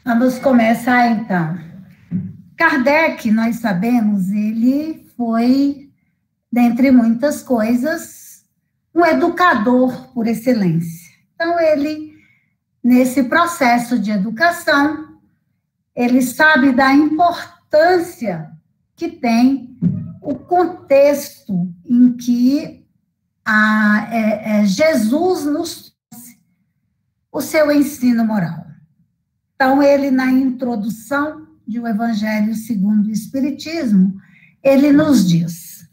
Vamos começar, então. Kardec, nós sabemos, ele foi, dentre muitas coisas, um educador por excelência. Então, ele, nesse processo de educação, ele sabe da importância que tem o contexto em que Jesus nos trouxe o seu ensino moral. Então, ele, na introdução de O Evangelho segundo o Espiritismo, ele nos diz: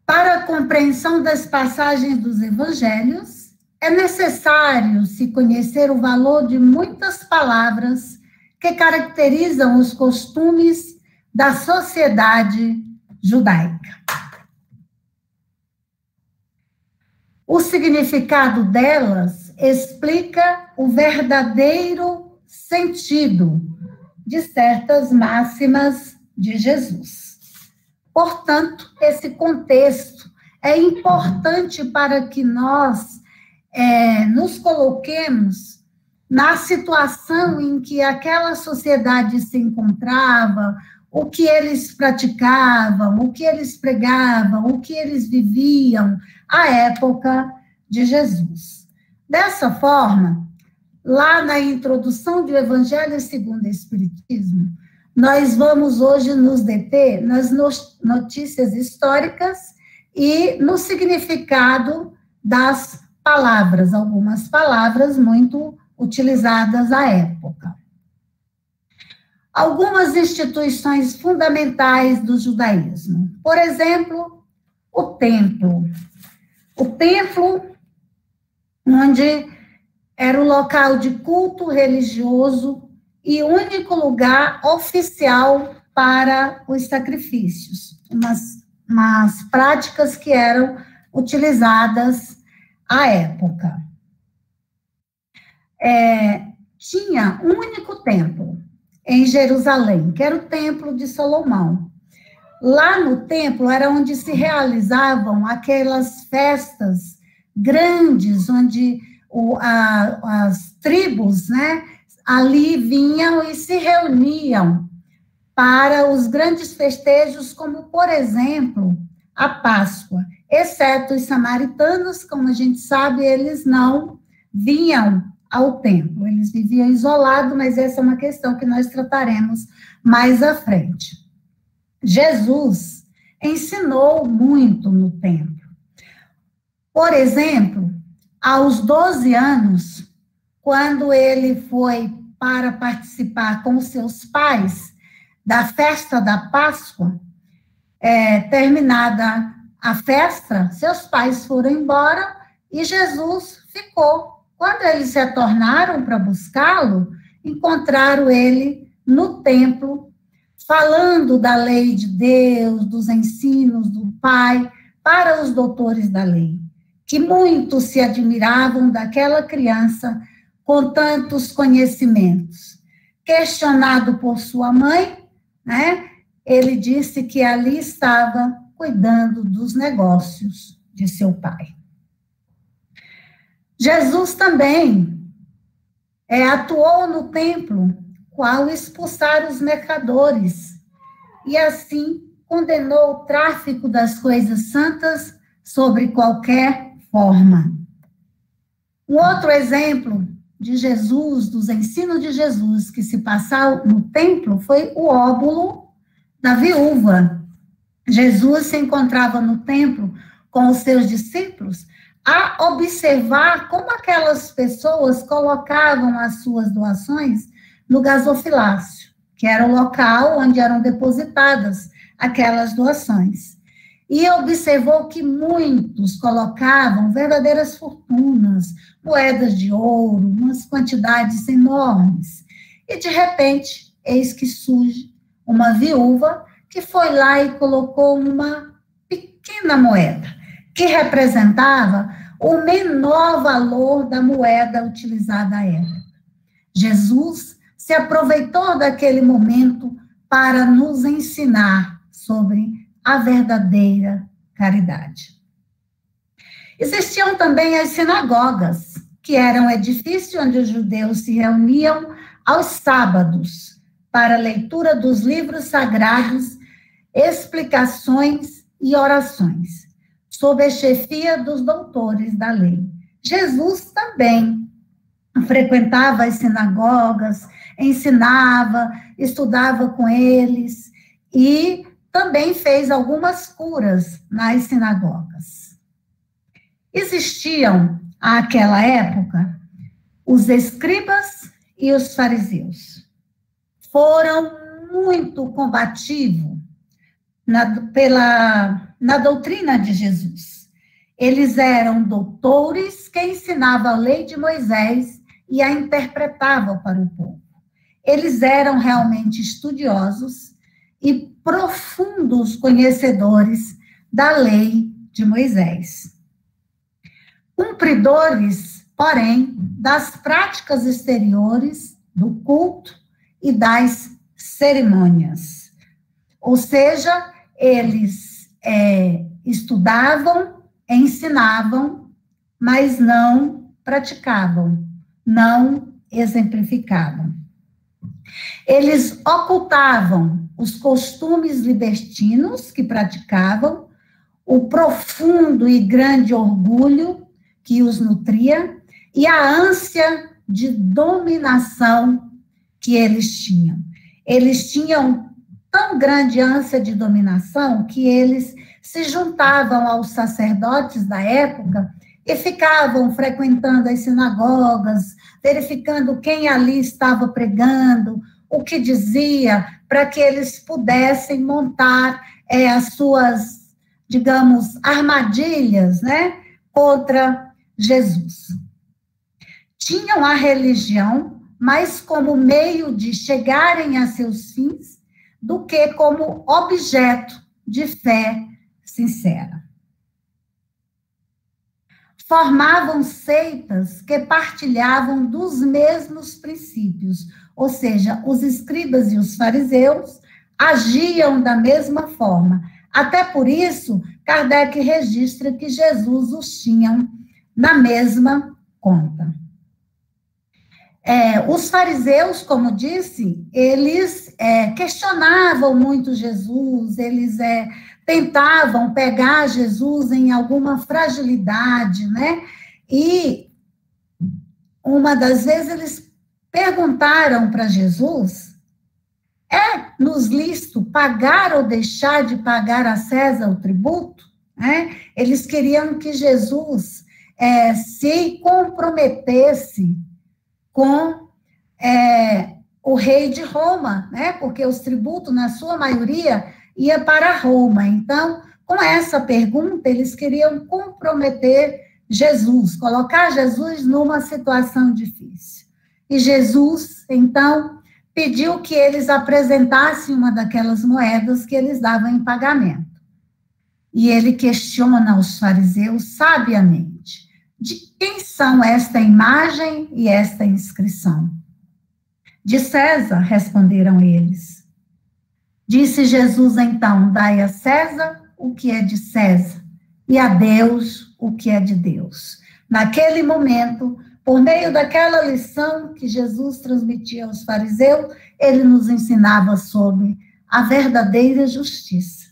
para a compreensão das passagens dos Evangelhos, é necessário se conhecer o valor de muitas palavras que caracterizam os costumes da sociedade judaica. O significado delas explica o verdadeiro sentido de certas máximas de Jesus. Portanto, esse contexto é importante para que nós nos coloquemos na situação em que aquela sociedade se encontrava, o que eles praticavam, o que eles pregavam, o que eles viviam à época de Jesus. Dessa forma, lá na introdução do Evangelho segundo o Espiritismo, nós vamos hoje nos deter nas notícias históricas e no significado das palavras, algumas palavras muito utilizadas à época. Algumas instituições fundamentais do judaísmo. Por exemplo, o templo. O templo, onde era o local de culto religioso e único lugar oficial para os sacrifícios, umas práticas que eram utilizadas à época. Tinha um único templo em Jerusalém, que era o Templo de Salomão. Lá no templo era onde se realizavam aquelas festas grandes, onde as tribos, né, ali vinham e se reuniam para os grandes festejos, como, por exemplo, a Páscoa. Exceto os samaritanos, como a gente sabe, eles não vinham ao templo, eles viviam isolados, mas essa é uma questão que nós trataremos mais à frente. Jesus ensinou muito no templo. Por exemplo, aos 12 anos, quando ele foi para participar com seus pais da festa da Páscoa, terminada a festa, seus pais foram embora e Jesus ficou. Quando eles retornaram para buscá-lo, encontraram ele no templo, falando da lei de Deus, dos ensinos do Pai, para os doutores da lei, que muitos se admiravam daquela criança com tantos conhecimentos. Questionado por sua mãe, né, ele disse que ali estava cuidando dos negócios de seu pai. Jesus também atuou no templo ao expulsar os mercadores e assim condenou o tráfico das coisas santas sobre qualquer forma. Um outro exemplo de Jesus, dos ensinos de Jesus que se passaram no templo, foi o óbolo da viúva. Jesus se encontrava no templo com os seus discípulos a observar como aquelas pessoas colocavam as suas doações no gasofilácio, que era o local onde eram depositadas aquelas doações. E observou que muitos colocavam verdadeiras fortunas, moedas de ouro, umas quantidades enormes. E, de repente, eis que surge uma viúva que foi lá e colocou uma pequena moeda, que representava o menor valor da moeda utilizada à época. Jesus se aproveitou daquele momento para nos ensinar sobre a verdadeira caridade. Existiam também as sinagogas, que era um edifício onde os judeus se reuniam aos sábados para a leitura dos livros sagrados, explicações e orações, sob a chefia dos doutores da lei. Jesus também frequentava as sinagogas, ensinava, estudava com eles e também fez algumas curas nas sinagogas. Existiam, àquela época, os escribas e os fariseus. Foram muito combativos na doutrina de Jesus. Eles eram doutores que ensinavam a lei de Moisés e a interpretavam para o povo. Eles eram realmente estudiosos e profundos conhecedores da lei de Moisés. Cumpridores, porém, das práticas exteriores do culto e das cerimônias. Ou seja, eles estudavam, ensinavam, mas não praticavam, não exemplificavam. Eles ocultavam os costumes libertinos que praticavam, o profundo e grande orgulho que os nutria e a ânsia de dominação que eles tinham. Eles tinham tão grande ânsia de dominação que eles se juntavam aos sacerdotes da época e ficavam frequentando as sinagogas, verificando quem ali estava pregando, o que dizia, para que eles pudessem montar as suas, digamos, armadilhas, né, contra Jesus. Tinham a religião mais como meio de chegarem a seus fins do que como objeto de fé sincera. Formavam seitas que partilhavam dos mesmos princípios, ou seja, os escribas e os fariseus agiam da mesma forma. Até por isso, Kardec registra que Jesus os tinha na mesma conta. Os fariseus, como disse, eles questionavam muito Jesus, eles tentavam pegar Jesus em alguma fragilidade, né? E uma das vezes eles perguntaram para Jesus, nos lícito pagar ou deixar de pagar a César o tributo? Né? Eles queriam que Jesus se comprometesse com o rei de Roma, né? Porque os tributos, na sua maioria, ia para Roma. Então, com essa pergunta, eles queriam comprometer Jesus, colocar Jesus numa situação difícil. E Jesus, então, pediu que eles apresentassem uma daquelas moedas que eles davam em pagamento. E ele questiona os fariseus sabiamente: de quem são esta imagem e esta inscrição? De César, responderam eles. Disse Jesus, então, dai a César o que é de César, e a Deus o que é de Deus. Naquele momento, por meio daquela lição que Jesus transmitia aos fariseus, ele nos ensinava sobre a verdadeira justiça.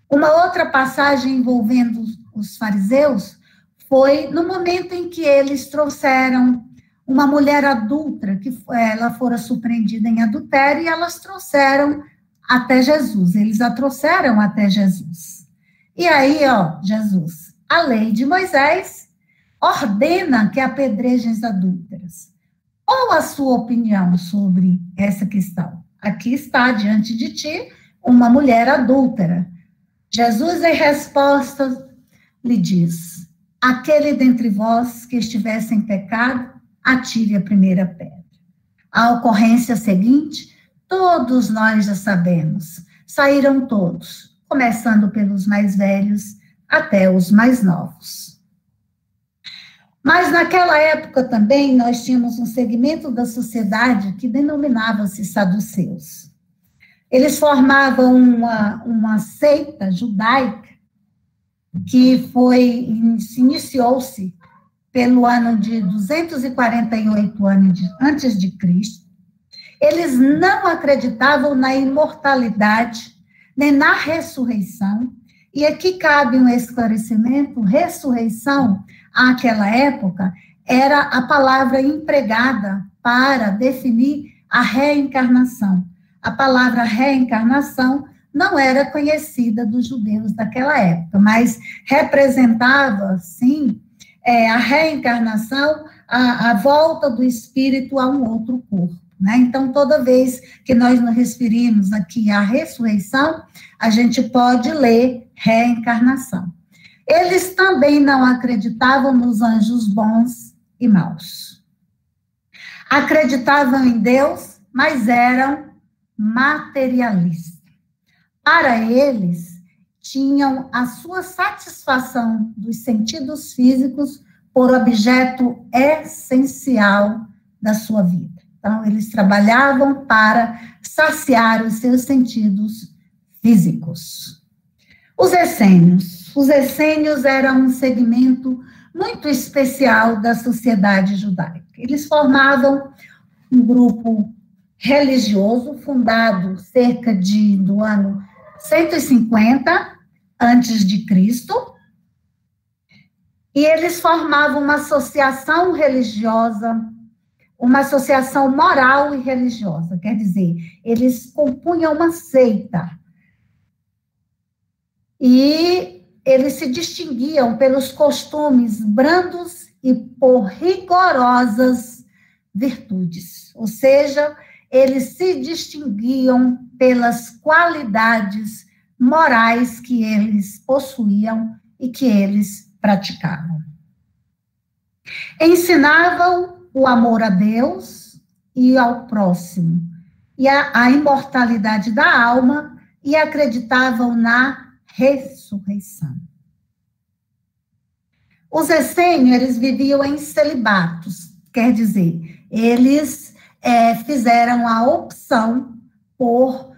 Uma outra passagem envolvendo os fariseus foi no momento em que eles trouxeram uma mulher adúltera, que ela fora surpreendida em adultério, e elas trouxeram até Jesus, eles a trouxeram até Jesus. E aí, Jesus, a lei de Moisés ordena que apedrejem as adúlteras. Qual a sua opinião sobre essa questão? Aqui está diante de ti uma mulher adúltera. Jesus, em resposta, lhe diz: aquele dentre vós que estiver sem pecado, atire a primeira pedra. A ocorrência seguinte, todos nós já sabemos. Saíram todos, começando pelos mais velhos até os mais novos. Mas naquela época também nós tínhamos um segmento da sociedade que denominava-se saduceus. Eles formavam uma seita judaica que iniciou-se pelo ano de 248 antes de Cristo. Eles não acreditavam na imortalidade, nem na ressurreição. E aqui cabe um esclarecimento: ressurreição, àquela época, era a palavra empregada para definir a reencarnação. A palavra reencarnação não era conhecida dos judeus daquela época, mas representava, sim, a reencarnação, a volta do espírito a um outro corpo, né? Então, toda vez que nós nos referimos aqui à ressurreição, a gente pode ler reencarnação. Eles também não acreditavam nos anjos bons e maus. Acreditavam em Deus, mas eram materialistas. Para eles, tinham a sua satisfação dos sentidos físicos por objeto essencial da sua vida. Então, eles trabalhavam para saciar os seus sentidos físicos. Os essênios eram um segmento muito especial da sociedade judaica. Eles formavam um grupo religioso fundado cerca do ano 150 antes de Cristo, e eles formavam uma associação religiosa, uma associação moral e religiosa, quer dizer, eles compunham uma seita, e eles se distinguiam pelos costumes brandos e por rigorosas virtudes, ou seja, eles se distinguiam pelas qualidades morais que eles possuíam e que eles praticavam. Ensinavam o amor a Deus e ao próximo, e a imortalidade da alma, e acreditavam na ressurreição. Os essênios, eles viviam em celibatos, quer dizer, eles fizeram a opção por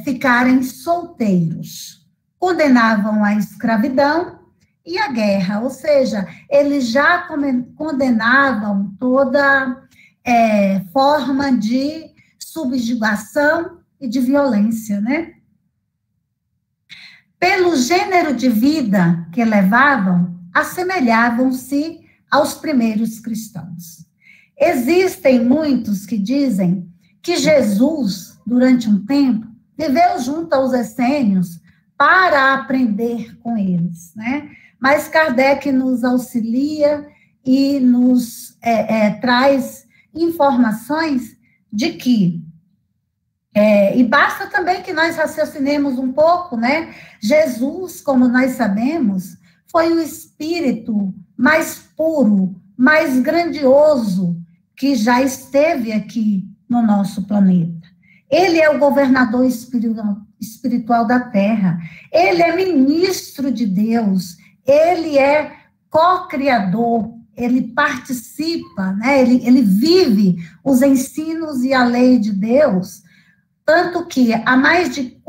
ficarem solteiros. Condenavam a escravidão e a guerra, ou seja, eles já condenavam toda forma de subjugação e de violência, né? Pelo gênero de vida que levavam, assemelhavam-se aos primeiros cristãos. Existem muitos que dizem que Jesus, durante um tempo, viveu junto aos essênios para aprender com eles, né? Mas Kardec nos auxilia e nos traz informações de que, e basta também que nós raciocinemos um pouco, né? Jesus, como nós sabemos, foi o espírito mais puro, mais grandioso que já esteve aqui no nosso planeta. Ele é o governador espiritual da Terra, ele é ministro de Deus, ele é co-criador, ele participa, né? Ele vive os ensinos e a lei de Deus, tanto que há mais de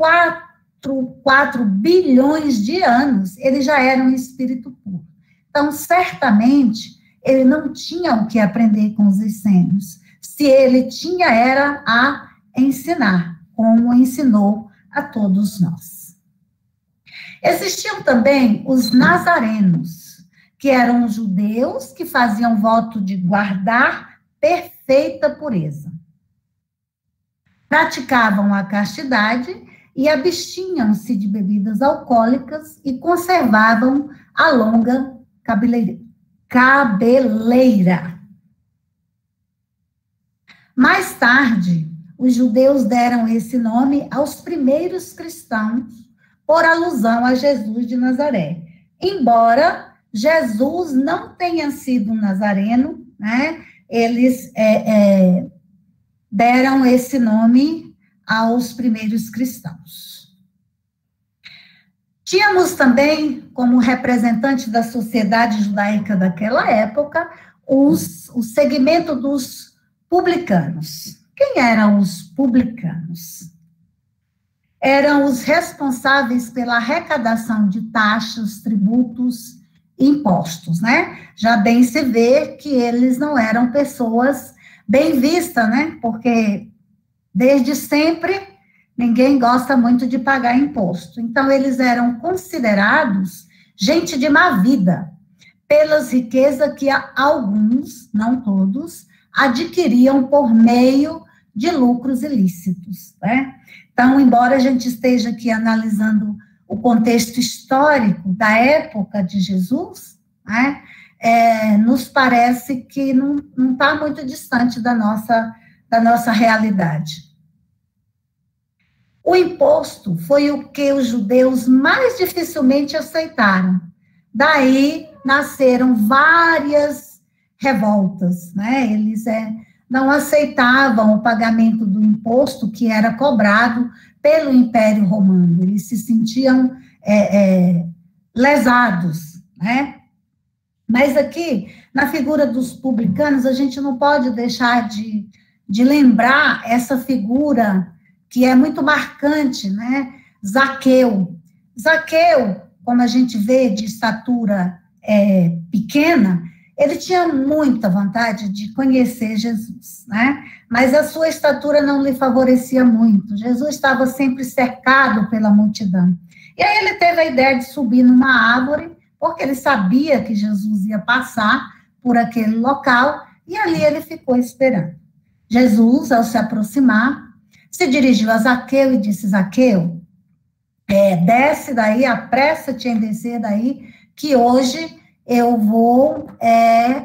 4 bilhões de anos ele já era um espírito puro. Então, certamente, ele não tinha o que aprender com os essênios. Se ele tinha, era a ensinar, como ensinou a todos nós. Existiam também os nazarenos, que eram judeus que faziam voto de guardar perfeita pureza. Praticavam a castidade e abstinham-se de bebidas alcoólicas e conservavam a longa cabeleira. Mais tarde, os judeus deram esse nome aos primeiros cristãos por alusão a Jesus de Nazaré. Embora Jesus não tenha sido um nazareno, né, eles deram esse nome aos primeiros cristãos. Tínhamos também, como representante da sociedade judaica daquela época, o segmento dos publicanos. Quem eram os publicanos? Eram os responsáveis pela arrecadação de taxas, tributos impostos, né? Já bem se vê que eles não eram pessoas bem vistas, né? Porque desde sempre ninguém gosta muito de pagar imposto. Então, eles eram considerados gente de má vida, pelas riquezas que alguns, não todos, adquiriam por meio de lucros ilícitos, né? Então, embora a gente esteja aqui analisando o contexto histórico da época de Jesus, né, nos parece que não está muito distante da nossa realidade. O imposto foi o que os judeus mais dificilmente aceitaram. Daí nasceram várias revoltas, né? Eles não aceitavam o pagamento do imposto que era cobrado pelo Império Romano. Eles se sentiam lesados, né? Mas aqui, na figura dos publicanos, a gente não pode deixar de lembrar essa figura que é muito marcante, né? Zaqueu. Zaqueu, como a gente vê, de estatura pequena, ele tinha muita vontade de conhecer Jesus, né? Mas a sua estatura não lhe favorecia muito. Jesus estava sempre cercado pela multidão. E aí ele teve a ideia de subir numa árvore, porque ele sabia que Jesus ia passar por aquele local, e ali ele ficou esperando. Jesus, ao se aproximar, se dirigiu a Zaqueu e disse: Zaqueu, desce daí, apressa-te em descer daí, que hoje eu vou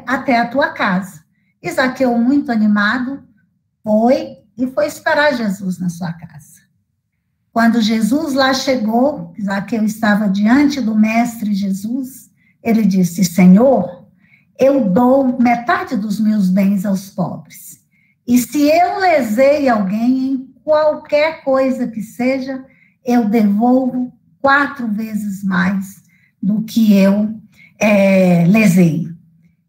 até a tua casa. E Zaqueu, muito animado, foi esperar Jesus na sua casa. Quando Jesus lá chegou, Zaqueu estava diante do mestre Jesus, ele disse: Senhor, eu dou metade dos meus bens aos pobres. E se eu lesei alguém em qualquer coisa que seja, eu devolvo 4 vezes mais do que eu lesei.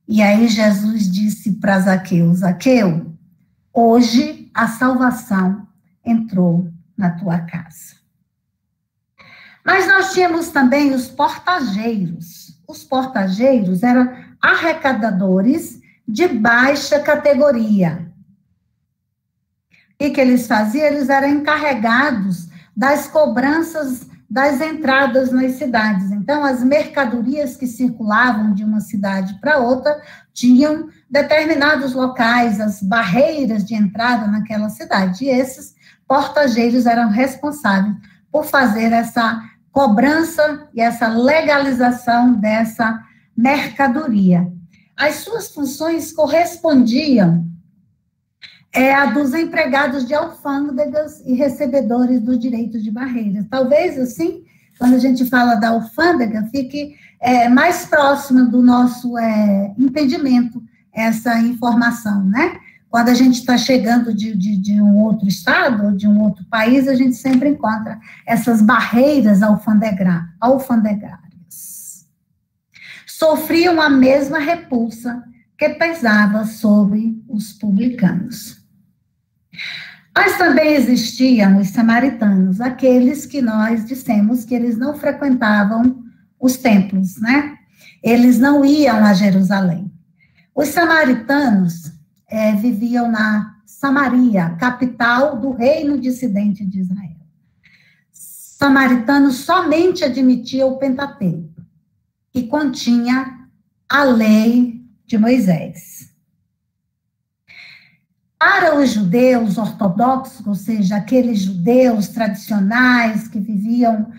E aí Jesus disse para Zaqueu: Zaqueu, hoje a salvação entrou na tua casa. Mas nós tínhamos também os portageiros. Os portageiros eram arrecadadores de baixa categoria. O que eles faziam? Eles eram encarregados das cobranças das entradas nas cidades. Então, as mercadorias que circulavam de uma cidade para outra tinham determinados locais, as barreiras de entrada naquela cidade. E esses portageiros eram responsáveis por fazer essa cobrança e essa legalização dessa mercadoria. As suas funções correspondiam a dos empregados de alfândegas e recebedores dos direitos de barreiras. Talvez, assim, quando a gente fala da alfândega, fique mais próxima do nosso entendimento essa informação, né? Quando a gente está chegando de um outro estado, ou de um outro país, a gente sempre encontra essas barreiras alfandegárias. Sofriam a mesma repulsa que pesava sobre os publicanos. Mas também existiam os samaritanos, aqueles que nós dissemos que eles não frequentavam os templos, né? Eles não iam a Jerusalém. Os samaritanos viviam na Samaria, capital do reino dissidente de Israel. Samaritano somente admitia o Pentateuco, que continha a lei de Moisés. Para os judeus ortodoxos, ou seja, aqueles judeus tradicionais que viviam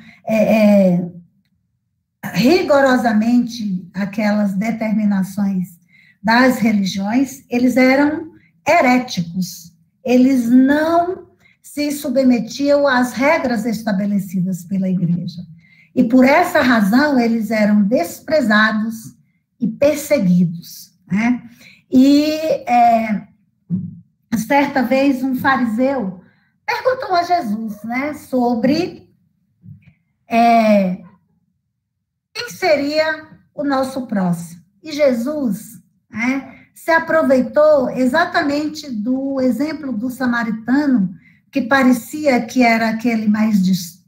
rigorosamente aquelas determinações das religiões, eles eram heréticos, eles não se submetiam às regras estabelecidas pela igreja. E por essa razão, eles eram desprezados e perseguidos, né? E certa vez um fariseu perguntou a Jesus, né, sobre quem seria o nosso próximo. E Jesus, né, se aproveitou exatamente do exemplo do samaritano, que parecia que era aquele mais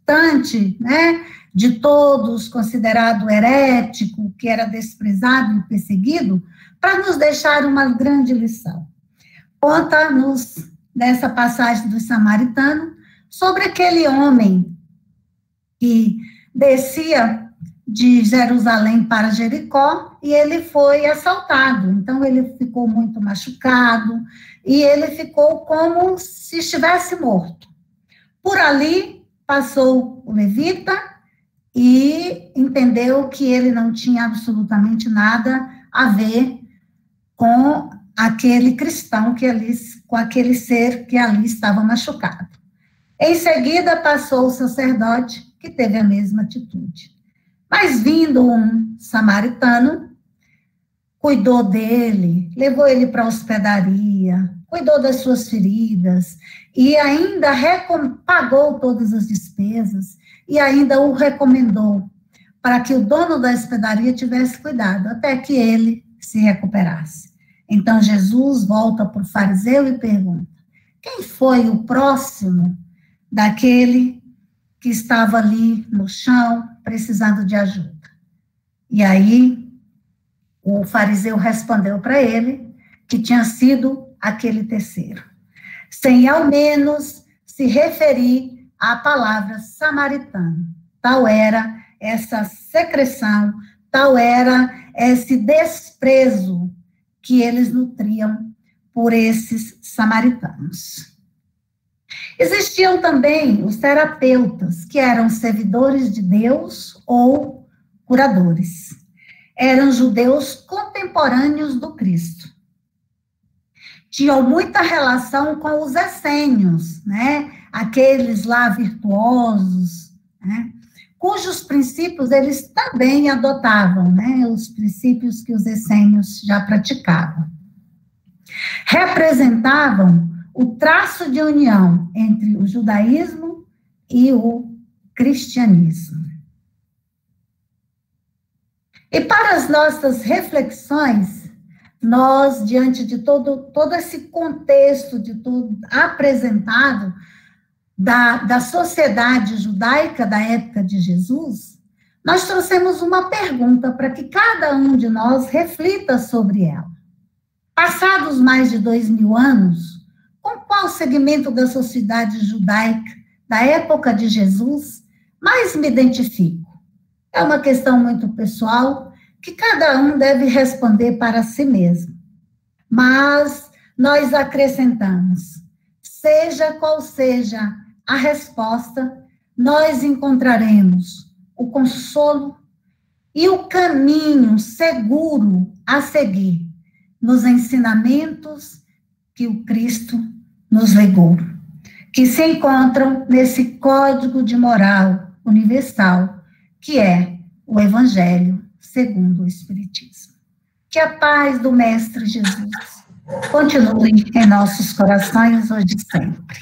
distante, né, de todos, considerado herético, que era desprezado e perseguido, para nos deixar uma grande lição. Conta-nos, nessa passagem do Samaritano, sobre aquele homem que descia de Jerusalém para Jericó e ele foi assaltado. Então, ele ficou muito machucado e ele ficou como se estivesse morto. Por ali, passou o levita e entendeu que ele não tinha absolutamente nada a ver com aquele cristão que ali, com aquele ser que ali estava machucado. Em seguida, passou o sacerdote, que teve a mesma atitude. Mas vindo um samaritano, cuidou dele, levou ele para a hospedaria, cuidou das suas feridas, e ainda pagou todas as despesas, e ainda o recomendou para que o dono da hospedaria tivesse cuidado, até que ele se recuperasse. Então, Jesus volta para o fariseu e pergunta: quem foi o próximo daquele que estava ali no chão, precisando de ajuda? E aí, o fariseu respondeu para ele que tinha sido aquele terceiro, sem ao menos se referir à palavra samaritano. Tal era essa secreção, tal era esse desprezo que eles nutriam por esses samaritanos. Existiam também os terapeutas, que eram servidores de Deus ou curadores. Eram judeus contemporâneos do Cristo. Tinham muita relação com os essênios, né? Aqueles lá virtuosos, né? Cujos princípios eles também adotavam, né? Os princípios que os essênios já praticavam. Representavam o traço de união entre o judaísmo e o cristianismo. E para as nossas reflexões, nós, diante de todo esse contexto, de tudo apresentado da sociedade judaica da época de Jesus, nós trouxemos uma pergunta para que cada um de nós reflita sobre ela. Passados mais de 2000 anos, com qual segmento da sociedade judaica da época de Jesus mais me identifico? É uma questão muito pessoal, que cada um deve responder para si mesmo. Mas nós acrescentamos, seja qual seja a resposta, nós encontraremos o consolo e o caminho seguro a seguir nos ensinamentos que o Cristo nos legou, que se encontram nesse código de moral universal, que é o Evangelho segundo o Espiritismo. Que a paz do Mestre Jesus continue em nossos corações hoje e sempre.